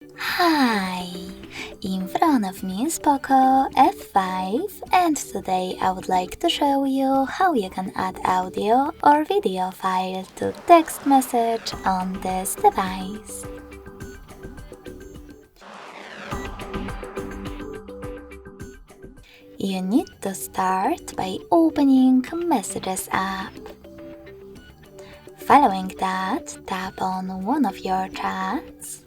Hi! In front of me is POCO F5 and today I would like to show you how you can add audio or video file to text message on this device. You need to start by opening Messages app. Following that, tap on one of your chats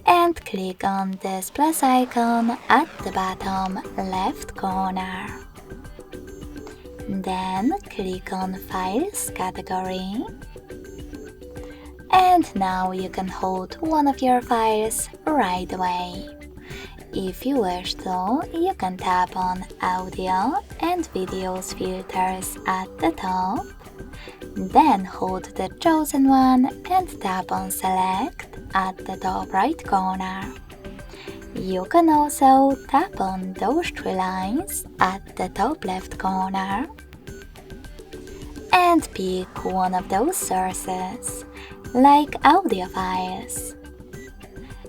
and click on this plus icon at the bottom left corner. Then click on Files category. And now you can hold one of your files right away. If you wish to, you can tap on Audio and Videos filters at the top. Then hold the chosen one and tap on Select at the top right corner. You can also tap on those three lines at the top left corner and pick one of those sources, like audio files.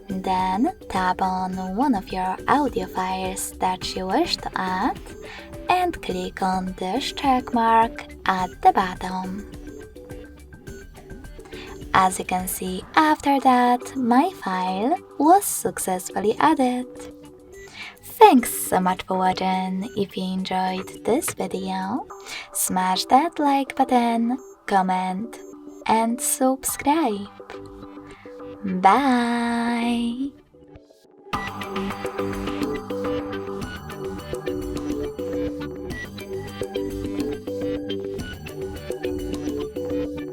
Then tap on one of your audio files that you wish to add and click on this check mark at the bottom. As you can see, after that, my file was successfully added. Thanks so much for watching. If you enjoyed this video, smash that like button, comment, and subscribe. Bye!